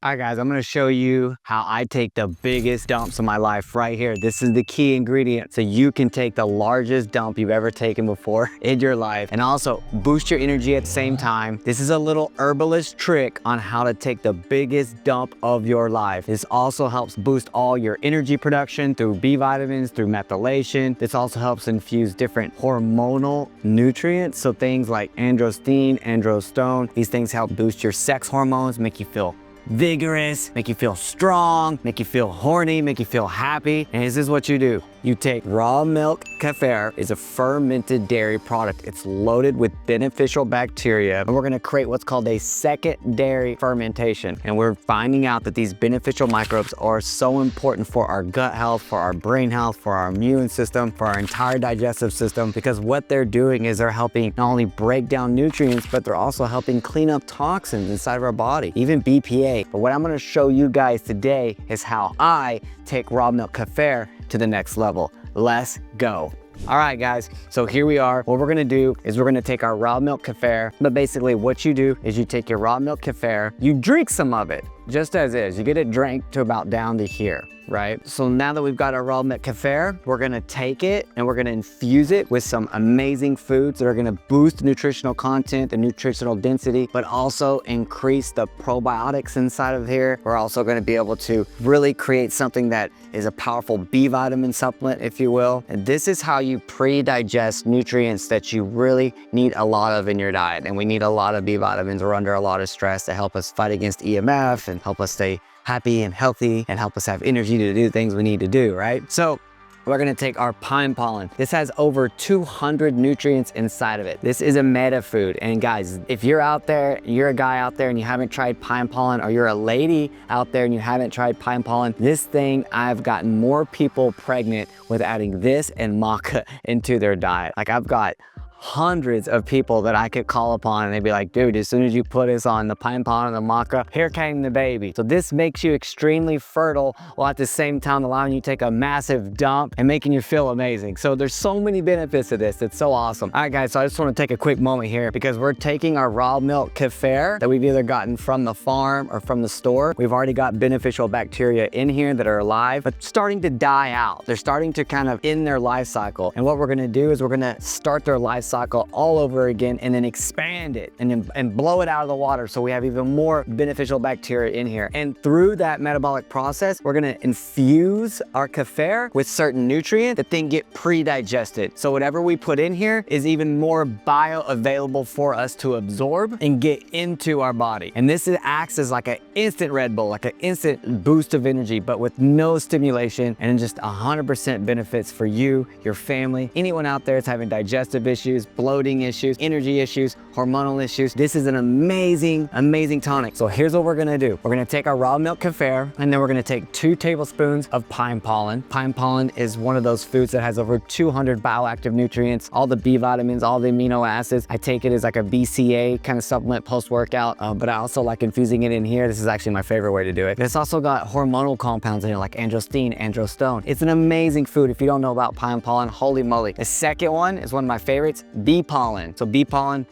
All right, guys, I'm gonna show you how I take the biggest dumps of my life right here. This is the key ingredient so you can take the largest dump you've ever taken before in your life and also boost your energy at the same time. This is a little herbalist trick on how to take the biggest dump of your life. This also helps boost all your energy production through B vitamins, through methylation. This also helps infuse different hormonal nutrients. So things like androstenedione, androstone, these things help boost your sex hormones, make you feel vigorous, make you feel strong, make you feel horny, make you feel happy. And this is what you do. You take raw milk. Kefir is a fermented dairy product. It's loaded with beneficial bacteria, and we're gonna create what's called a secondary fermentation. And we're finding out that these beneficial microbes are so important for our gut health, for our brain health, for our immune system, for our entire digestive system, because what they're doing is they're helping not only break down nutrients, but they're also helping clean up toxins inside of our body, even BPA. But what I'm gonna show you guys today is how I take raw milk Kefir to the next level. Let's go. All right, guys, so here we are. What we're gonna do is we're gonna take our raw milk Kefir, but basically what you do is you take your raw milk Kefir, you drink some of it, just as is. You get it drank to about down to here, right? So now that we've got our raw milk Kefir, we're gonna take it and we're gonna infuse it with some amazing foods that are gonna boost the nutritional content, the nutritional density, but also increase the probiotics inside of here. We're also gonna be able to really create something that is a powerful B vitamin supplement, if you will. And this is how you pre-digest nutrients that you really need a lot of in your diet. And we need a lot of B vitamins. We're under a lot of stress to help us fight against EMF and help us stay happy and healthy and help us have energy to do things we need to do, right? So we're gonna take our pine pollen. This has over 200 nutrients inside of it. This is a meta food. And guys, if you're out there, you're a guy out there and you haven't tried pine pollen, or you're a lady out there and you haven't tried pine pollen, this thing, I've gotten more people pregnant with adding this and maca into their diet. Like, I've got hundreds of people that I could call upon and they'd be like, dude, as soon as you put this on the pine pollen and the maca, here came the baby. So this makes you extremely fertile while at the same time allowing you to take a massive dump and making you feel amazing. So there's so many benefits to this. It's so awesome. All right, guys, so I just want to take a quick moment here because we're taking our raw milk Kefir that we've either gotten from the farm or from the store. We've already got beneficial bacteria in here that are alive, but starting to die out. They're starting to kind of end their life cycle. And what we're going to do is we're going to start their life cycle all over again and then expand it and blow it out of the water so we have even more beneficial bacteria in here. And through that metabolic process, we're gonna infuse our Kefir with certain nutrients that then get pre-digested. So whatever we put in here is even more bioavailable for us to absorb and get into our body. And this acts as like an instant Red Bull, like an instant boost of energy, but with no stimulation, and just 100% benefits for you, your family, anyone out there that's having digestive issues, bloating issues, energy issues, hormonal issues. This is an amazing, amazing tonic. So here's what we're gonna do. We're gonna take our raw milk Kefir, and then we're gonna take 2 tablespoons of pine pollen. Pine pollen is one of those foods that has over 200 bioactive nutrients, all the B vitamins, all the amino acids. I take it as like a BCA kind of supplement post-workout, but I also like infusing it in here. This is actually my favorite way to do it. It's also got hormonal compounds in it like androstenedione, androstone. It's an amazing food. If you don't know about pine pollen, holy moly. The second one is one of my favorites, bee pollen. So bee pollen,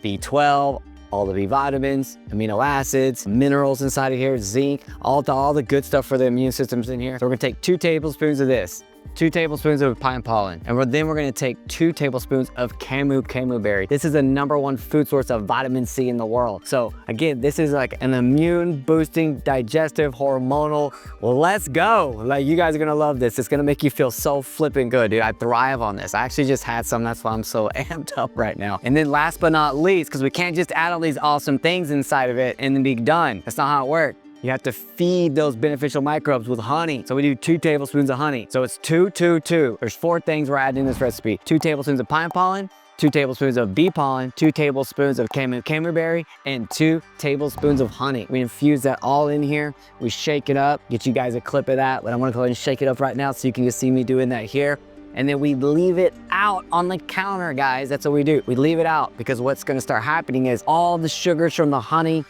B12, all the B vitamins, amino acids, minerals inside of here, zinc, all the good stuff for the immune systems in here. So we're gonna take 2 tablespoons of this, 2 tablespoons of pine pollen, and then we're gonna take 2 tablespoons of camu berry. This is the #1 food source of vitamin C in the world. So again, this is like an immune boosting, digestive, hormonal, well, let's go. Like, you guys are gonna love this. It's gonna make you feel so flipping good, dude. I thrive on this. I actually just had some, that's why I'm so amped up right now. And then last but not least, because we can't just add all these awesome things inside of it and then be done. That's not how it works. You have to feed those beneficial microbes with honey. So we do 2 tablespoons of honey. So it's 2, 2, 2. There's 4 things we're adding in this recipe. 2 tablespoons of pine pollen, 2 tablespoons of bee pollen, 2 tablespoons of camu berry, and 2 tablespoons of honey. We infuse that all in here. We shake it up, get you guys a clip of that, but I'm gonna go ahead and shake it up right now so you can just see me doing that here. And then we leave it out on the counter, guys. That's what we do. We leave it out because what's gonna start happening is all the sugars from the honey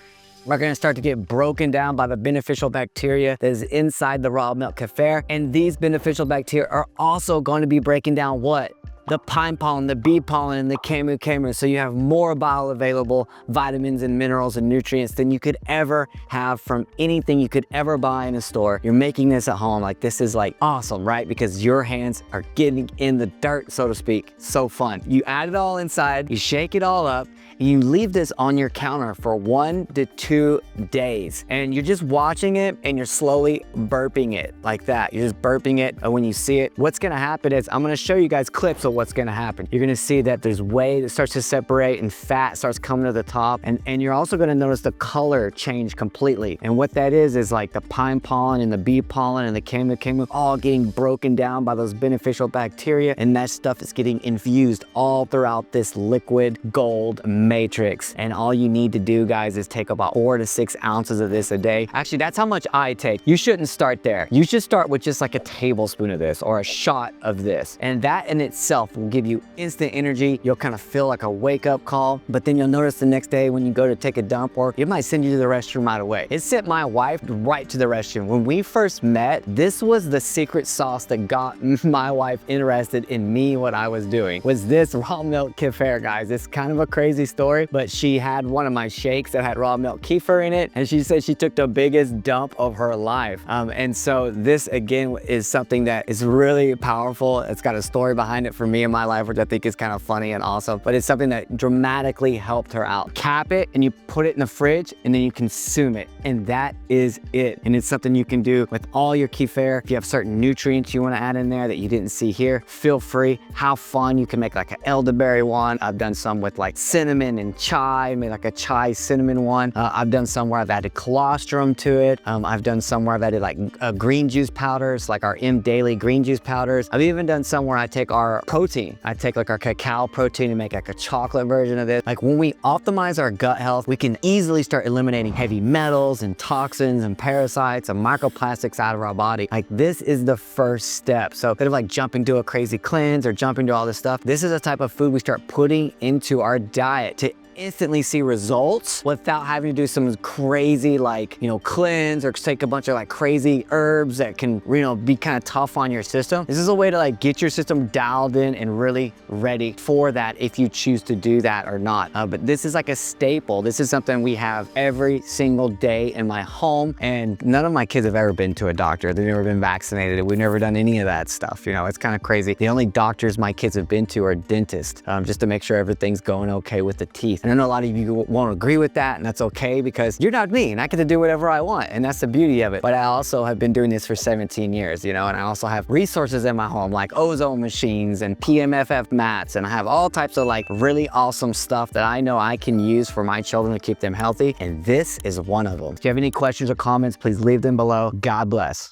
are gonna start to get broken down by the beneficial bacteria that is inside the raw milk Kefir. And these beneficial bacteria are also going to be breaking down what? the pine pollen, the bee pollen, and the camu. So you have more bioavailable vitamins and minerals and nutrients than you could ever have from anything you could ever buy in a store. You're making this at home. Like, this is like awesome, right? Because your hands are getting in the dirt, so to speak. So fun. You add it all inside, you shake it all up, and you leave this on your counter for 1 to 2 days. And you're just watching it and you're slowly burping it like that. You're just burping it. And when you see it, what's gonna happen is, I'm gonna show you guys clips of what's gonna happen. You're gonna see that there's whey that starts to separate and fat starts coming to the top. And you're also gonna notice the color change completely. And what that is like the pine pollen and the bee pollen and the camu all getting broken down by those beneficial bacteria. And that stuff is getting infused all throughout this liquid gold matrix. And all you need to do, guys, is take about 4 to 6 ounces of this a day. Actually, that's how much I take. You shouldn't start there. You should start with just like a tablespoon of this or a shot of this. And that in itself will give you instant energy. You'll kind of feel like a wake up call, but then you'll notice the next day when you go to take a dump, or it might send you to the restroom right away. It sent my wife right to the restroom. When we first met, this was the secret sauce that got my wife interested in me, what I was doing, was this raw milk kefir, guys. It's kind of a crazy story, but she had one of my shakes that had raw milk kefir in it, and she said she took the biggest dump of her life. And so this again is something that is really powerful. It's got a story behind it for me in my life, which I think is kind of funny and awesome, but it's something that dramatically helped her out. Cap it and you put it in the fridge and then you consume it. And that is it. And it's something you can do with all your kefir. If you have certain nutrients you want to add in there that you didn't see here, feel free. Have fun. You can make like an elderberry one. I've done some with like cinnamon and chai, made like a chai cinnamon one. I've done some where I've added colostrum to it. I've done some where I've added like green juice powders, like our mDaily green juice powders. I've even done some where I take our protein. I take like our cacao protein and make like a chocolate version of this. Like, when we optimize our gut health, we can easily start eliminating heavy metals and toxins and parasites and microplastics out of our body. Like, this is the first step. So instead of like jumping to a crazy cleanse or jumping to all this stuff, this is the type of food we start putting into our diet to instantly see results without having to do some crazy like, cleanse or take a bunch of like crazy herbs that can, be kind of tough on your system. This is a way to like get your system dialed in and really ready for that if you choose to do that or not. But this is like a staple. This is something we have every single day in my home, and none of my kids have ever been to a doctor. They've never been vaccinated. We've never done any of that stuff. It's kind of crazy. The only doctors my kids have been to are dentists, just to make sure everything's going okay with the teeth. And I know a lot of you won't agree with that, and that's okay, because you're not me and I get to do whatever I want, and that's the beauty of it. But I also have been doing this for 17 years, and I also have resources in my home like ozone machines and PMFF mats, and I have all types of like really awesome stuff that I know I can use for my children to keep them healthy, and this is one of them. If you have any questions or comments, please leave them below. God bless.